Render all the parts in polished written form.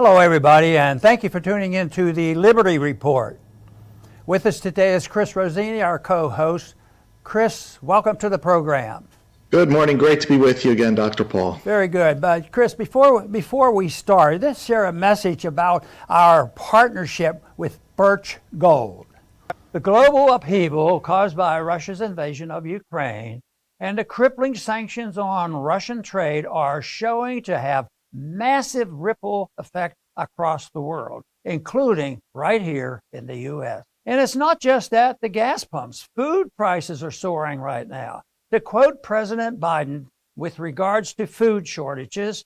Hello, everybody, and thank you for tuning in to the Liberty Report. With us today is Chris Rossini, our co-host. Chris, welcome to the program. Good morning. Great to be with you again, Dr. Paul. Very good. But Chris, before we start, let's share a message about our partnership with Birch Gold. The global upheaval caused by Russia's invasion of Ukraine and the crippling sanctions on Russian trade are showing to have massive ripple effect across the world, including right here in the U.S. And it's not just at the gas pumps. Food prices are soaring right now. To quote President Biden with regards to food shortages,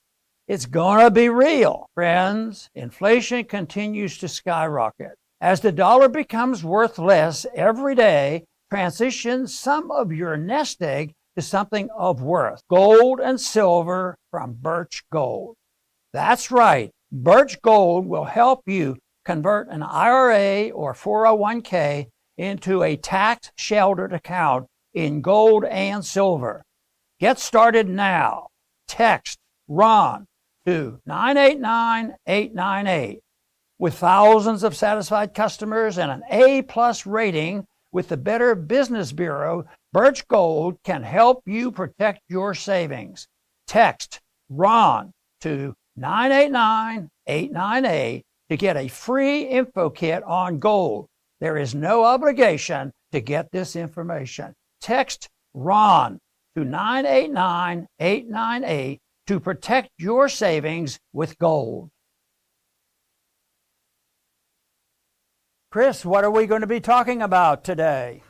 it's gonna be real. Friends, inflation continues to skyrocket. As the dollar becomes worth less every day, transition some of your nest egg to something of worth. Gold and silver from Birch Gold. That's right. Birch Gold will help you convert an IRA or 401k into a tax-sheltered account in gold and silver. Get started now. Text RON to 989-898. With thousands of satisfied customers and an A+ rating with the Better Business Bureau, Birch Gold can help you protect your savings. Text RON to 989-898 to get a free info kit on gold. There is no obligation to get this information. Text RON to 989-898 to protect your savings with gold. Chris, what are we going to be talking about today?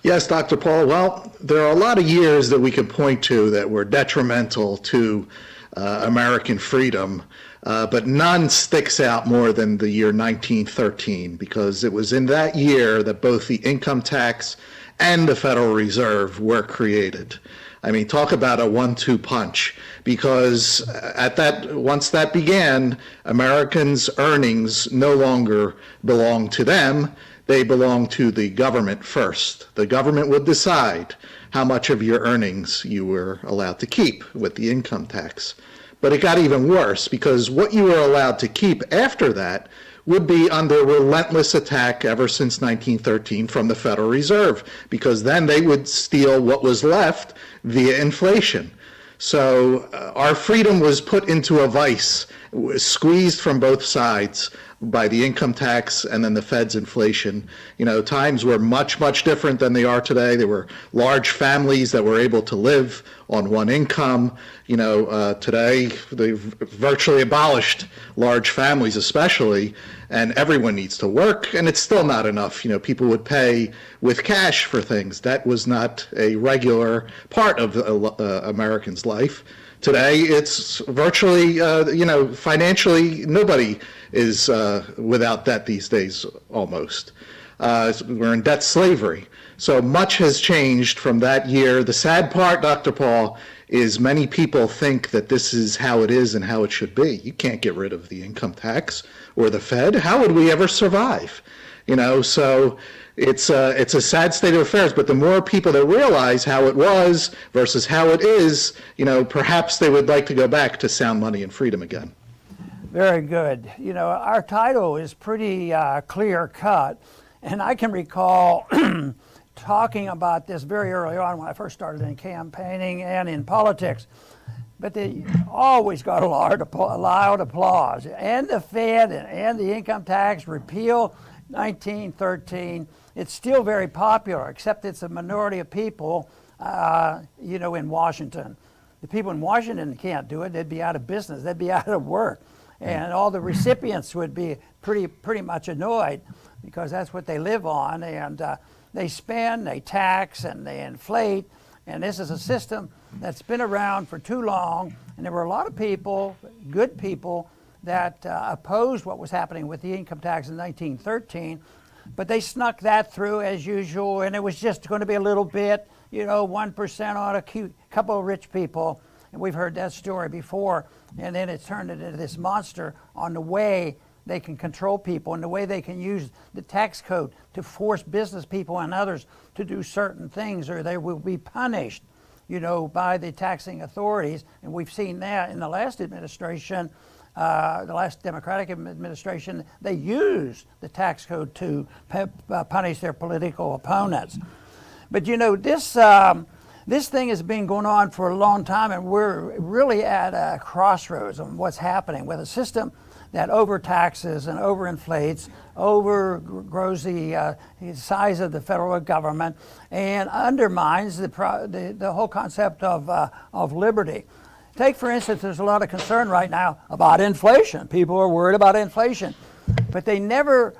Yes, Dr. Paul. Well, there are a lot of years that we could point to that were detrimental to American freedom, but none sticks out more than the year 1913, because it was in that year that both the income tax and the Federal Reserve were created. I mean, talk about a 1-2 punch, because once that began, Americans' earnings no longer belonged to them. They belonged to the government first. The government would decide how much of your earnings you were allowed to keep with the income tax. But it got even worse, because what you were allowed to keep after that would be under relentless attack ever since 1913 from the Federal Reserve, because then they would steal what was left via inflation. So our freedom was put into a vice, squeezed from both sides by the income tax and then the Fed's inflation. You know, times were much, much different than they are today. There were large families that were able to live on one income. You know, today they've virtually abolished large families especially, and everyone needs to work, and it's still not enough. You know, people would pay with cash for things. That was not a regular part of Americans' life. Today, it's virtually, financially, nobody is without debt these days, almost. We're in debt slavery. So much has changed from that year. The sad part, Dr. Paul, is many people think that this is how it is and how it should be. You can't get rid of the income tax or the Fed. How would we ever survive? You know, so it's a sad state of affairs, but the more people that realize how it was versus how it is, you know, perhaps they would like to go back to sound money and freedom again. Very good. You know, our title is pretty clear cut, and I can recall talking about this very early on when I first started in campaigning and in politics. But they always got a loud applause. And the Fed and the income tax, repeal 1913, it's still very popular, except it's a minority of people, in Washington. The people in Washington can't do it. They'd be out of business. They'd be out of work. And all the recipients would be pretty much annoyed, because that's what they live on. And they spend, they tax, and they inflate. And this is a system that's been around for too long. And there were a lot of people, good people, that opposed what was happening with the income tax in 1913. But they snuck that through as usual. And it was just going to be a little bit, 1% on a couple of rich people. And we've heard that story before. And then it turned into this monster on the way they can control people and the way they can use the tax code to force business people and others to do certain things, or they will be punished, by the taxing authorities. And we've seen that in the last administration the last Democratic administration, they used the tax code to punish their political opponents. But you know, this thing has been going on for a long time, and we're really at a crossroads on what's happening with a system that overtaxes and overinflates, overgrows the size of the federal government, and undermines the whole concept of liberty. Take, for instance, there's a lot of concern right now about inflation. People are worried about inflation, but they never,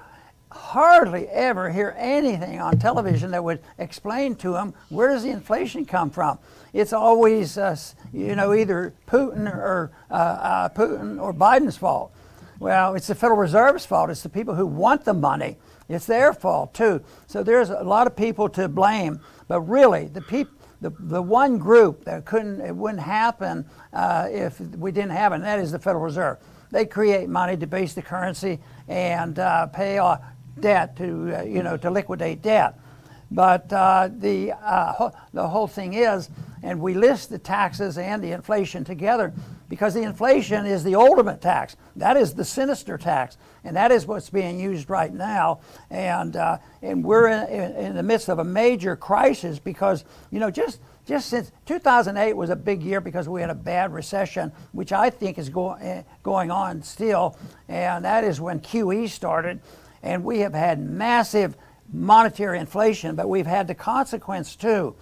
hardly ever hear anything on television that would explain to them where does the inflation come from. It's always, either Putin or Biden's fault. Well, it's the Federal Reserve's fault. It's the people who want the money. It's their fault too. So there's a lot of people to blame, but really the one group that it wouldn't happen if we didn't have it, and that is the Federal Reserve. They create money, debase the currency, and pay off debt to liquidate debt. But the whole thing is, and we list the taxes and the inflation together because the inflation is the ultimate tax. That is the sinister tax, and that is what's being used right now. And we're in the midst of a major crisis because, just since 2008 was a big year because we had a bad recession, which I think is going on still, and that is when QE started. And we have had massive monetary inflation, but we've had the consequence too.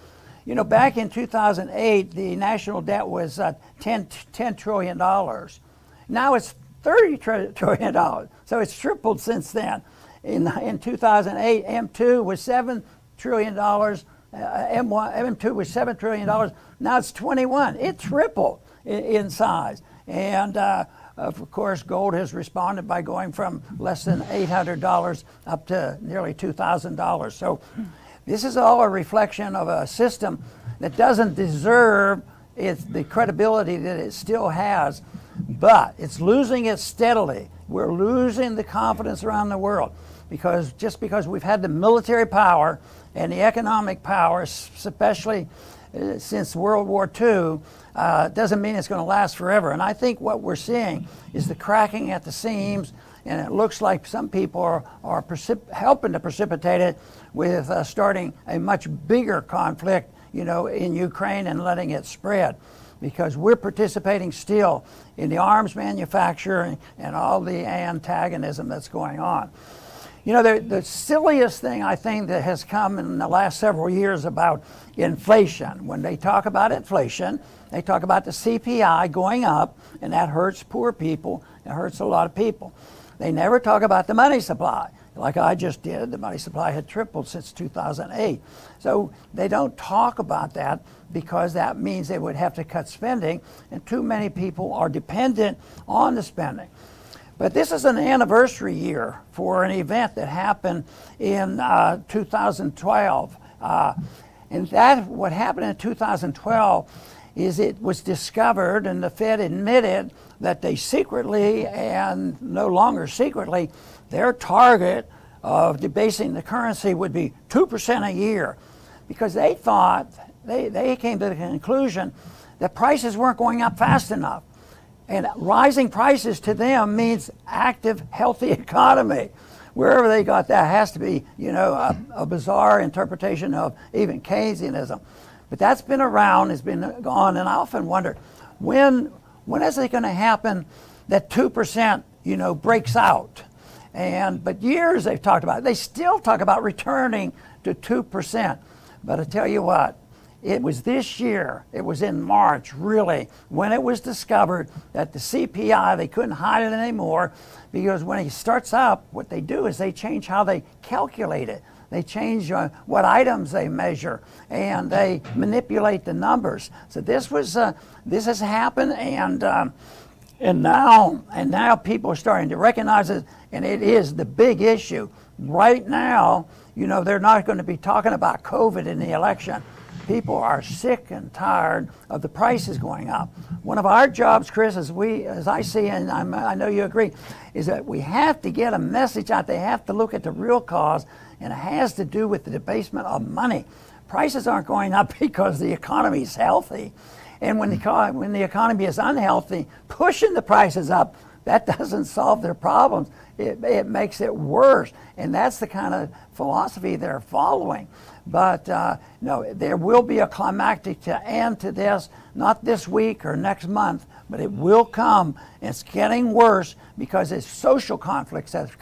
Back in 2008, the national debt was $10 trillion. Now it's $30 trillion. So it's tripled since then. In 2008, M2 was $7 trillion. M2 was $7 trillion. Now it's 21. It tripled in size. And of course, gold has responded by going from less than $800 up to nearly $2,000. So this is all a reflection of a system that doesn't deserve the credibility that it still has, but it's losing it steadily. We're losing the confidence around the world because we've had the military power and the economic power, especially since World War II, doesn't mean it's going to last forever. And I think what we're seeing is the cracking at the seams, and it looks like some people are helping to precipitate it with starting a much bigger conflict, in Ukraine and letting it spread, because we're participating still in the arms manufacture and all the antagonism that's going on. The silliest thing I think that has come in the last several years about inflation, when they talk about inflation, they talk about the CPI going up, and that hurts poor people. It hurts a lot of people. They never talk about the money supply. Like I just did, the money supply had tripled since 2008. So they don't talk about that because that means they would have to cut spending, and too many people are dependent on the spending. But this is an anniversary year for an event that happened in 2012. And what happened in 2012 is it was discovered, and the Fed admitted that they secretly, and no longer secretly, their target of debasing the currency would be 2% a year, because they thought, they came to the conclusion that prices weren't going up fast enough. And rising prices to them means active, healthy economy. Wherever they got that has to be, a bizarre interpretation of even Keynesianism. But that's been around, it's been gone, and I often wonder, when is it going to happen that 2%, breaks out? But years they've talked about it. They still talk about returning to 2%. But I tell you what, it was this year, it was in March, really, when it was discovered that the CPI, they couldn't hide it anymore, because when it starts up, what they do is they change how they calculate it. They change what items they measure, and they manipulate the numbers. So this has happened, and now people are starting to recognize it, and it is the big issue. Right now, they're not going to be talking about COVID in the election. People are sick and tired of the prices going up. One of our jobs, Chris, as I see, and I know you agree, is that we have to get a message out. They have to look at the real cause, and it has to do with the debasement of money. Prices aren't going up because the economy is healthy. And when the economy is unhealthy, pushing the prices up that doesn't solve their problems. It makes it worse. And that's the kind of philosophy they're following. But no, there will be a climactic end to this, not this week or next month, but it will come. It's getting worse because it's social conflicts that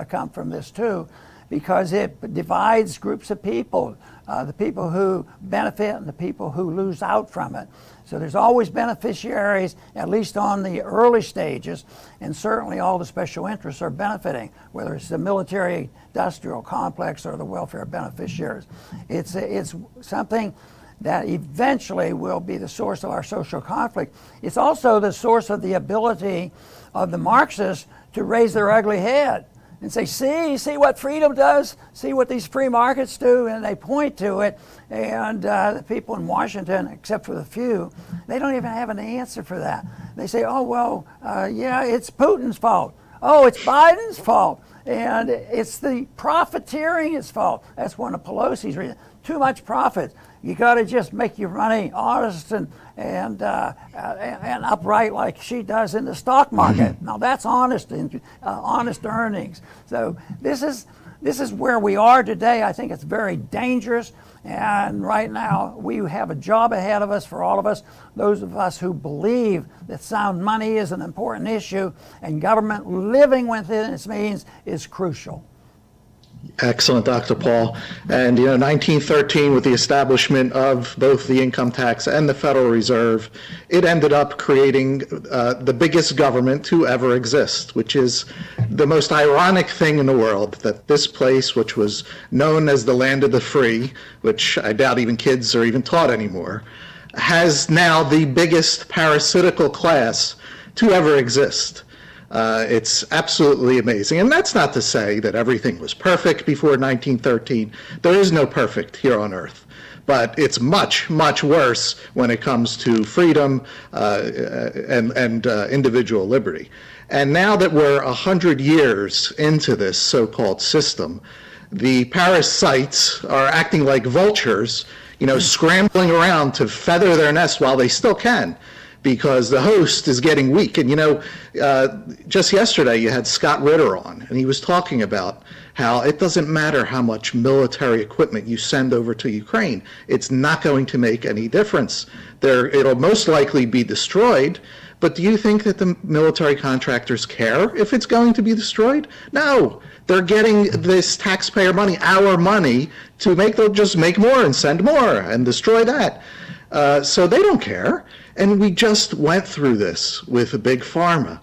come from this too, because it divides groups of people, the people who benefit and the people who lose out from it. So there's always beneficiaries, at least on the early stages, and certainly all the special interests are benefiting, whether it's the military industrial complex or the welfare beneficiaries. It's something that eventually will be the source of our social conflict. It's also the source of the ability of the Marxists to raise their ugly head and say, see what freedom does, see what these free markets do, and they point to it. And the people in Washington, except for the few, they don't even have an answer for that. They say, oh, well, yeah, it's Putin's fault. Oh, it's Biden's fault. And it's the profiteering's fault. That's one of Pelosi's reasons. Too much profit. You got to just make your money honest and upright like she does in the stock market. Now that's honest earnings. So this is where we are today. I think it's very dangerous. And right now we have a job ahead of us for all of us, those of us who believe that sound money is an important issue and government living within its means is crucial. Excellent, Dr. Paul. And 1913, with the establishment of both the income tax and the Federal Reserve, it ended up creating the biggest government to ever exist, which is the most ironic thing in the world, that this place, which was known as the land of the free, which I doubt even kids are even taught anymore, has now the biggest parasitical class to ever exist. It's absolutely amazing. And that's not to say that everything was perfect before 1913. There is no perfect here on earth. But it's much, much worse when it comes to freedom and individual liberty. And now that we're 100 years into this so-called system, the parasites are acting like vultures, scrambling around to feather their nest while they still can, because the host is getting weak. And just yesterday you had Scott Ritter on, and he was talking about how it doesn't matter how much military equipment you send over to Ukraine. It's not going to make any difference. It'll most likely be destroyed. But do you think that the military contractors care if it's going to be destroyed? No. They're getting this taxpayer money, our money, they'll just make more and send more and destroy that. So they don't care. And we just went through this with Big Pharma.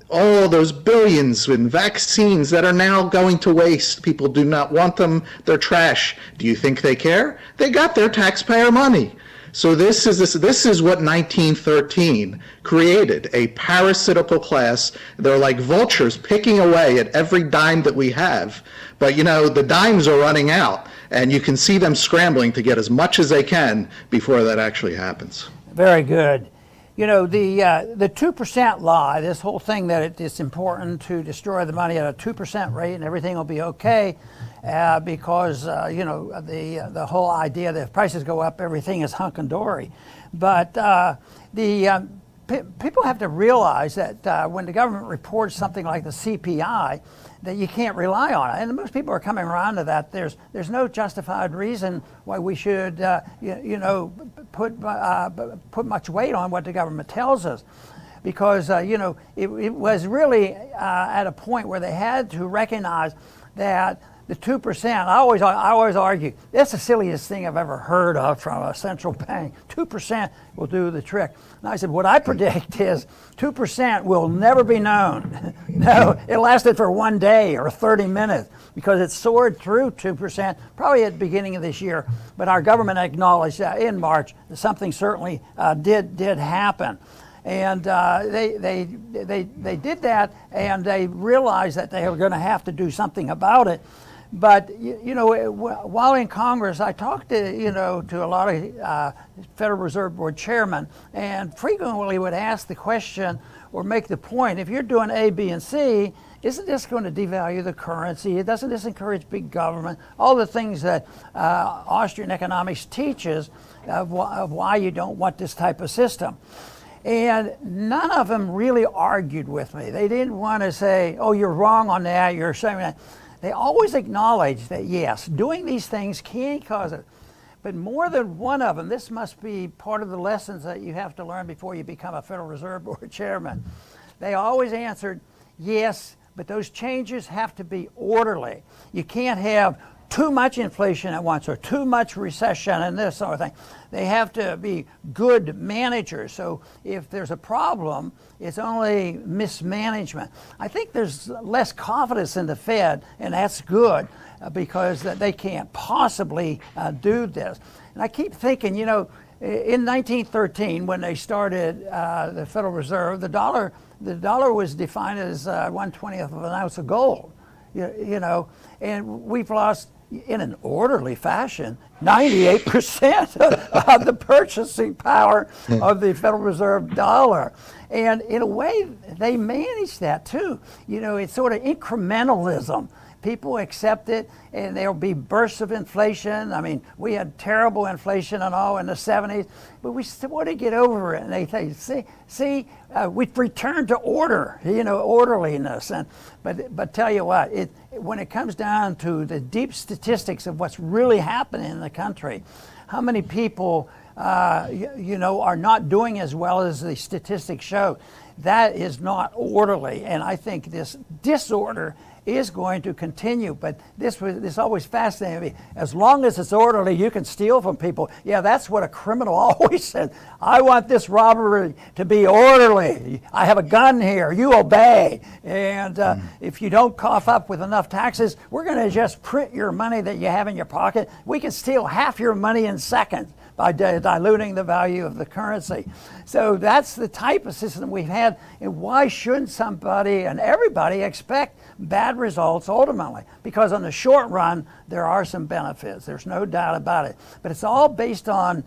All those billions in vaccines that are now going to waste. People do not want them. They're trash. Do you think they care? They got their taxpayer money. So this is what 1913 created, a parasitical class. They're like vultures picking away at every dime that we have. But the dimes are running out, and you can see them scrambling to get as much as they can before that actually happens. Very good. The 2% lie, this whole thing that it's important to destroy the money at a 2% rate and everything will be okay, because the whole idea that if prices go up, everything is hunky-dory. But people have to realize that when the government reports something like the CPI, that you can't rely on it. And most people are coming around to that. There's no justified reason why we should put much weight on what the government tells us, because it was really at a point where they had to recognize that the 2%, I always argue, that's the silliest thing I've ever heard of from a central bank. 2% will do the trick. And I said, what I predict is 2% will never be known. No, it lasted for 1 day or 30 minutes because it soared through 2%, probably at the beginning of this year. But our government acknowledged in March that something certainly did happen. And they did that, and they realized that they were going to have to do something about it. But while in Congress, I talked to a lot of Federal Reserve Board chairmen, and frequently would ask the question or make the point: if you're doing A, B, and C, isn't this going to devalue the currency? Doesn't this encourage big government? All the things that Austrian economics teaches of why you don't want this type of system. And none of them really argued with me. They didn't want to say, oh, you're wrong on that, you're saying that. They always acknowledged that, yes, doing these things can cause it. But more than one of them, this must be part of the lessons that you have to learn before you become a Federal Reserve Board chairman. They always answered, yes, but those changes have to be orderly. You can't have too much inflation at once or too much recession and this sort of thing. They have to be good managers. So if there's a problem, it's only mismanagement. I think there's less confidence in the Fed, and that's good because they can't possibly do this. And I keep thinking, you know, in 1913, when they started the Federal Reserve, the dollar was defined as 1/20th of an ounce of gold, you know, and we've lost, in an orderly fashion, 98% of the purchasing power of the Federal Reserve dollar. And in a way, they manage that too. You know, it's sort of incrementalism. People accept it, and there'll be bursts of inflation. I mean, we had terrible inflation and all in the 70s, but we still want to get over it. And they say, we've returned to order, you know, orderliness. But tell you what, when it comes down to the deep statistics of what's really happening in the country, how many people, you know, are not doing as well as the statistics show, that is not orderly. And I think this disorder is going to continue, but this always fascinated me. As long as it's orderly, you can steal from people. Yeah, that's what a criminal always said. I want this robbery to be orderly. I have a gun here. You obey. And if you don't cough up with enough taxes, we're going to just print your money that you have in your pocket. We can steal half your money in seconds by diluting the value of the currency. So that's the type of system we've had. And why shouldn't somebody and everybody expect bad results ultimately? Because on the short run, there are some benefits. There's no doubt about it. But it's all based on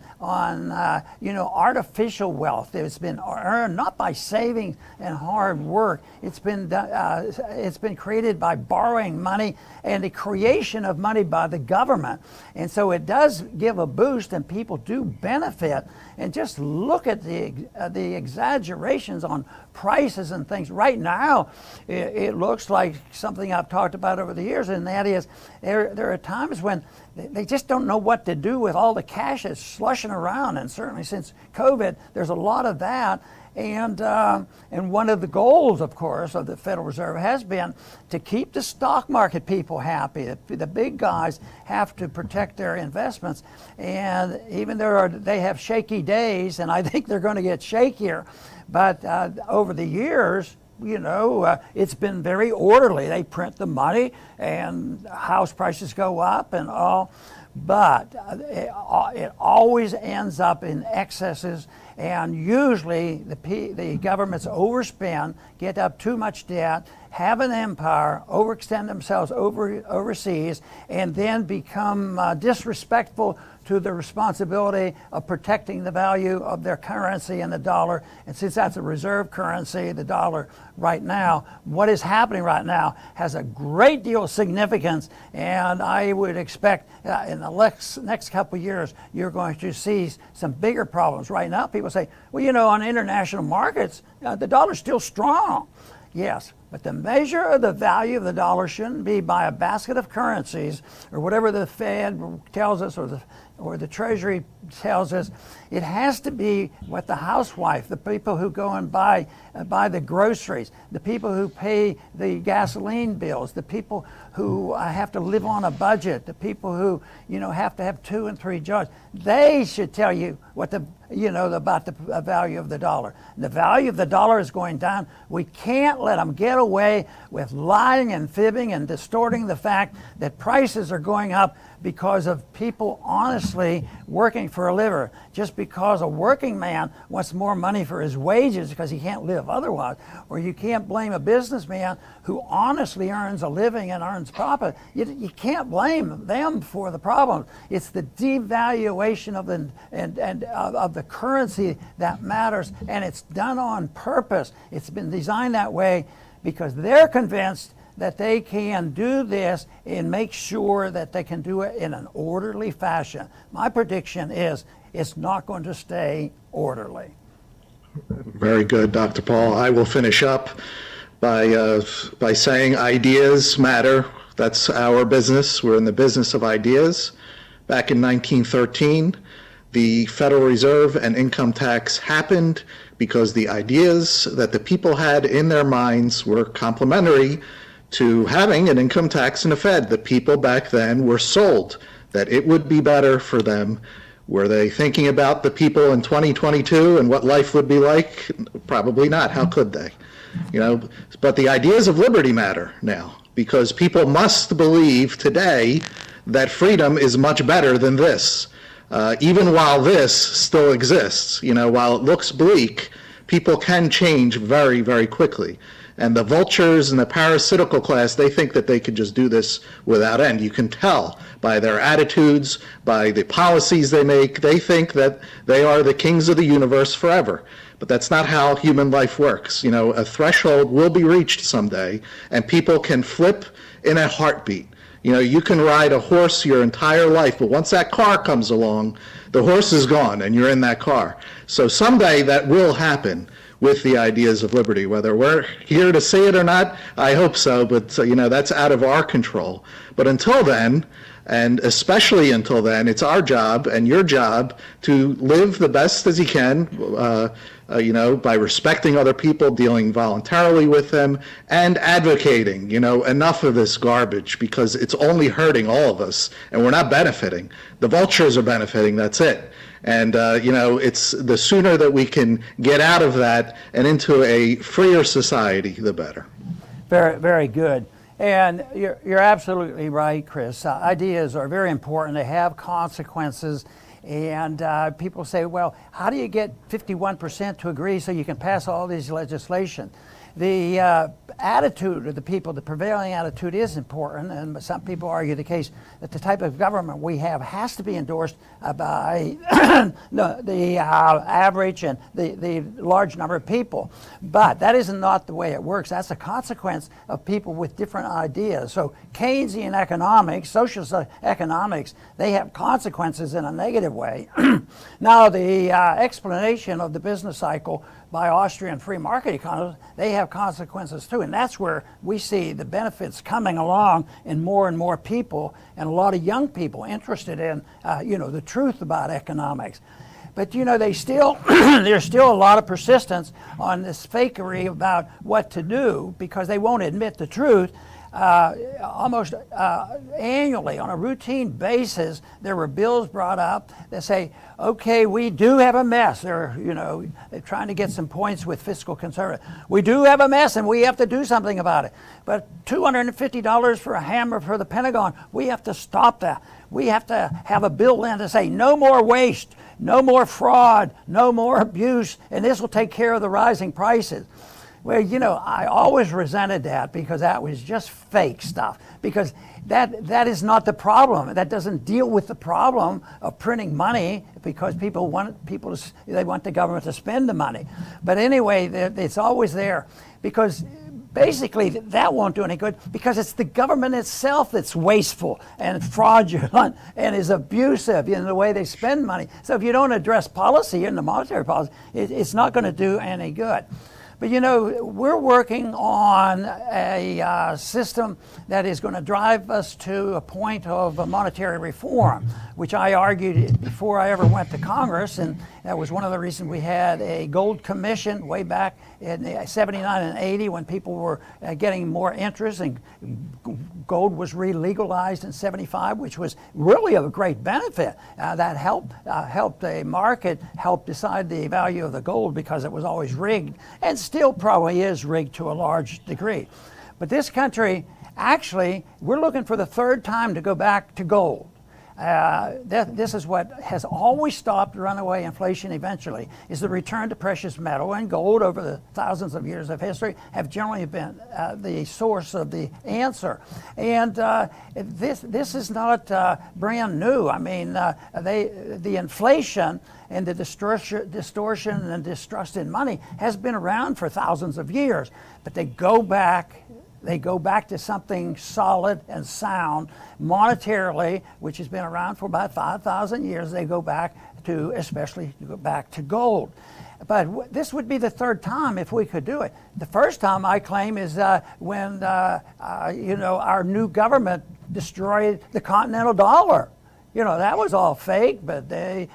you know, artificial wealth. It's been earned not by saving and hard work. It's been created by borrowing money and the creation of money by the government. And so it does give a boost, and people do benefit. And just look at the exaggerations on prices and things. Right now, it looks like something I've talked about over the years, and that is there are times when they just don't know what to do with all the cash that's slushing around. And certainly since COVID, there's a lot of that. And one of the goals, of course, of the Federal Reserve has been to keep the stock market people happy. The big guys have to protect their investments. And even though they have shaky days, and I think they're going to get shakier, but over the years, you know, it's been very orderly. They print the money, and house prices go up and all. But it always ends up in excesses, and usually the governments overspend, get up too much debt, have an empire, overextend themselves overseas, and then become disrespectful to the responsibility of protecting the value of their currency and the dollar. And since that's a reserve currency, the dollar right now, what is happening right now has a great deal of significance. And I would expect in the next couple of years, you're going to see some bigger problems. Right now, people say, well, you know, on international markets, the dollar's still strong. Yes, but the measure of the value of the dollar shouldn't be by a basket of currencies or whatever the Fed tells us or the Treasury tells us. It has to be what the housewife, the people who go and buy the groceries, the people who pay the gasoline bills, the people who have to live on a budget, the people who, you know, have to have 2 and 3 jobs. They should tell you what about the value of the dollar. The value of the dollar is going down. We can't let them get away with lying and fibbing and distorting the fact that prices are going up because of people honestly working for a living. Just because a working man wants more money for his wages because he can't live otherwise, or you can't blame a businessman who honestly earns a living and earns profit. You can't blame them for the problem. It's the devaluation of the currency that matters, and it's done on purpose. It's been designed that way because they're convinced that they can do this and make sure that they can do it in an orderly fashion. My prediction is it's not going to stay orderly. Very good, Dr. Paul. I will finish up by saying ideas matter. That's our business. We're in the business of ideas. Back in 1913, the Federal Reserve and income tax happened because the ideas that the people had in their minds were complementary to having an income tax and a Fed. The people back then were sold that it would be better for them. Were they thinking about the people in 2022 and what life would be like? Probably not. How could they? But the ideas of liberty matter now, because people must believe today that freedom is much better than this. Even while this still exists, while it looks bleak, people can change very, very quickly. And the vultures and the parasitical class, they think that they could just do this without end. You can tell by their attitudes, by the policies they make. They think that they are the kings of the universe forever. But that's not how human life works. A threshold will be reached someday, and people can flip in a heartbeat. You can ride a horse your entire life, but once that car comes along, the horse is gone and you're in that car. So someday that will happen with the ideas of liberty. Whether we're here to see it or not, I hope so, but that's out of our control. But until then, and especially until then, it's our job and your job to live the best as you can, by respecting other people, dealing voluntarily with them, and advocating, enough of this garbage, because it's only hurting all of us, and we're not benefiting. The vultures are benefiting, that's it. And, it's the sooner that we can get out of that and into a freer society, the better. Very, very good. And you're absolutely right, Chris. Ideas are very important. They have consequences. And people say, well, how do you get 51% to agree so you can pass all these legislation? The attitude of the people, the prevailing attitude is important, and some people argue the case that the type of government we have has to be endorsed by the average and the large number of people. But that is not the way it works. That's a consequence of people with different ideas. So Keynesian economics, socialist economics, they have consequences in a negative way. Now, the explanation of the business cycle by Austrian free market economists, they have consequences too. And that's where we see the benefits coming along in more and more people, and a lot of young people interested in, the truth about economics. But there's still a lot of persistence on this fakery about what to do, because they won't admit the truth. Almost annually, on a routine basis, there were bills brought up that say, okay, we do have a mess. They're trying to get some points with fiscal conservative. We do have a mess and we have to do something about it. But $250 for a hammer for the Pentagon, we have to stop that. We have to have a bill in to say no more waste, no more fraud, no more abuse, and this will take care of the rising prices. Well, I always resented that, because that was just fake stuff. Because that is not the problem. That doesn't deal with the problem of printing money, because they want the government to spend the money. But anyway, it's always there, because basically that won't do any good, because it's the government itself that's wasteful and fraudulent and is abusive in the way they spend money. So if you don't address policy and the monetary policy, it's not going to do any good. But we're working on a system that is going to drive us to a point of monetary reform, which I argued before I ever went to Congress, and that was one of the reasons we had a gold commission way back in 79 and 80, when people were getting more interest, and gold was re-legalized in 75, which was really of a great benefit. That helped the market help decide the value of the gold, because it was always rigged, and still probably is rigged to a large degree. But this country, actually, we're looking for the third time to go back to gold. This is what has always stopped runaway inflation eventually, is the return to precious metal, and gold over the thousands of years of history have generally been the source of the answer. And this is not brand new. I mean, the inflation and the distortion and distrust in money has been around for thousands of years, but they go back They go back to something solid and sound monetarily, which has been around for about 5,000 years. They go back to, especially go back to gold. But this would be the third time if we could do it. The first time, I claim, is when our new government destroyed the continental dollar. That was all fake, but they,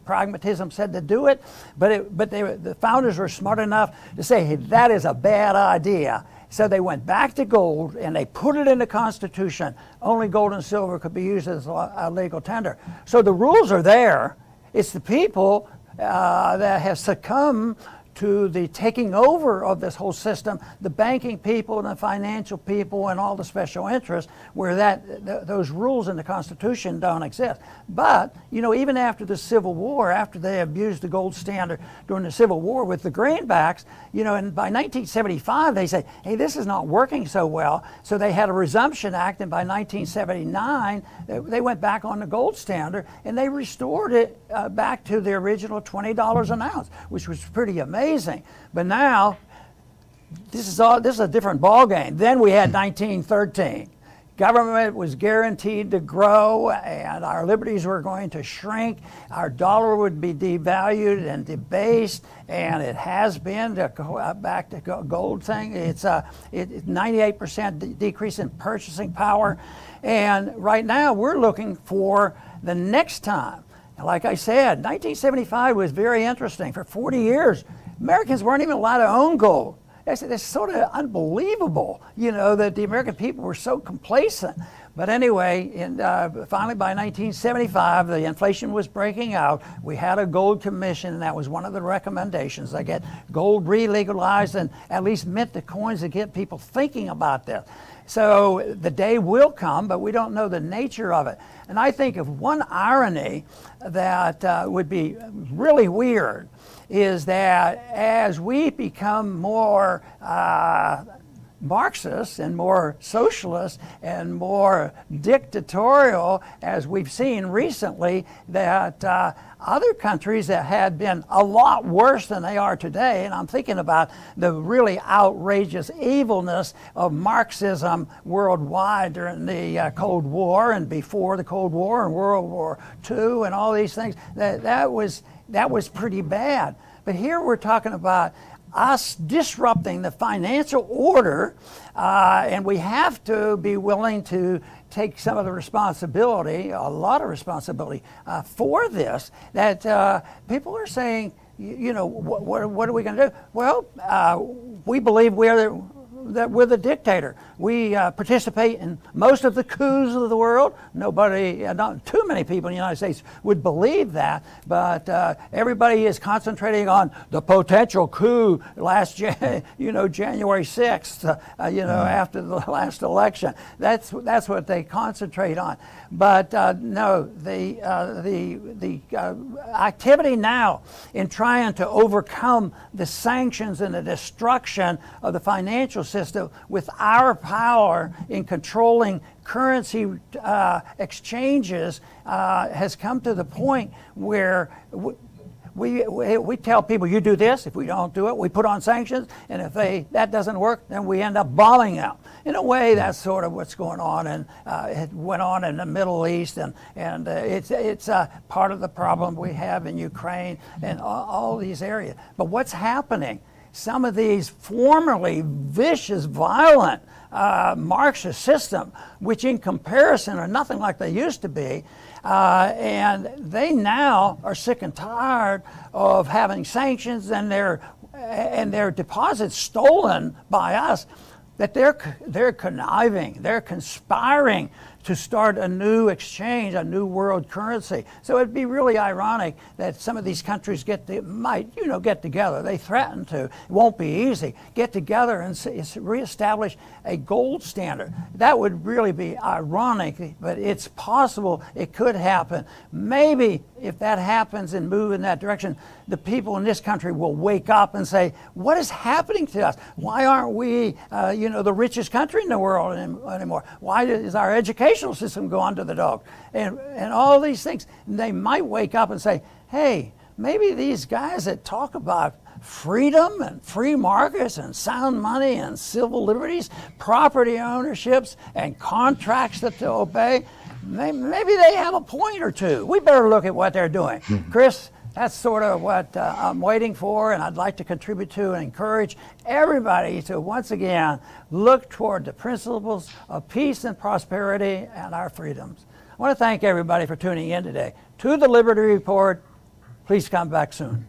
pragmatism said to do it. But the founders were smart enough to say, hey, that is a bad idea. So they went back to gold and they put it in the Constitution. Only gold and silver could be used as a legal tender. So the rules are there. It's the people that have succumbed to the taking over of this whole system, the banking people and the financial people and all the special interests, where those rules in the Constitution don't exist. But, even after the Civil War, after they abused the gold standard during the Civil War with the greenbacks, and by 1975 they said, hey, this is not working so well. So they had a Resumption Act, and by 1979 they went back on the gold standard and they restored it back to the original $20 an ounce, which was pretty amazing. But now this is a different ball game. Then we had 1913. Government was guaranteed to grow and our liberties were going to shrink. Our dollar would be devalued and debased, and it has been back to gold thing. It's 98% decrease in purchasing power. And right now we're looking for the next time. Like I said, 1975 was very interesting. For 40 years, Americans weren't even allowed to own gold. That's sort of unbelievable, that the American people were so complacent. But anyway, finally by 1975, the inflation was breaking out. We had a gold commission, and that was one of the recommendations. They get gold re-legalized and at least mint the coins to get people thinking about this. So the day will come, but we don't know the nature of it. And I think of one irony that would be really weird is that as we become more Marxist and more socialist and more dictatorial, as we've seen recently, that other countries that had been a lot worse than they are today, and I'm thinking about the really outrageous evilness of Marxism worldwide during the Cold War and before the Cold War and World War II and all these things, that was pretty bad. But here we're talking about us disrupting the financial order, and we have to be willing to take some of the responsibility, a lot of responsibility for this, that people are saying, what are we going to do? Well, we believe that we're the dictator. We participate in most of the coups of the world. Not too many people in the United States would believe that, but everybody is concentrating on the potential coup last January 6th, after the last election. That's what they concentrate on. But no, the activity now in trying to overcome the sanctions and the destruction of the financial system with our power in controlling currency exchanges has come to the point where we tell people, you do this. If we don't do it, we put on sanctions, and if that doesn't work, then we end up bombing them. In a way, that's sort of what's going on, and it went on in the Middle East, and it's part of the problem we have in Ukraine and all these areas. But what's happening? Some of these formerly vicious, violent Marxist system, which in comparison are nothing like they used to be, and they now are sick and tired of having sanctions and their deposits stolen by us, that they're conniving, they're conspiring to start a new exchange, a new world currency. So it'd be really ironic that some of these countries might get together. They threaten to. It won't be easy. Get together and reestablish a gold standard. That would really be ironic, but it's possible it could happen. Maybe if that happens and move in that direction, the people in this country will wake up and say, what is happening to us? Why aren't we, the richest country in the world anymore? Why is our educational system going to the dog? And all these things. And they might wake up and say, hey, maybe these guys that talk about freedom and free markets and sound money and civil liberties, property ownerships and contracts that to obey, maybe they have a point or two. We better look at what they're doing. Chris, that's sort of what I'm waiting for, and I'd like to contribute to and encourage everybody to once again look toward the principles of peace and prosperity and our freedoms. I want to thank everybody for tuning in today. To the Liberty Report, please come back soon.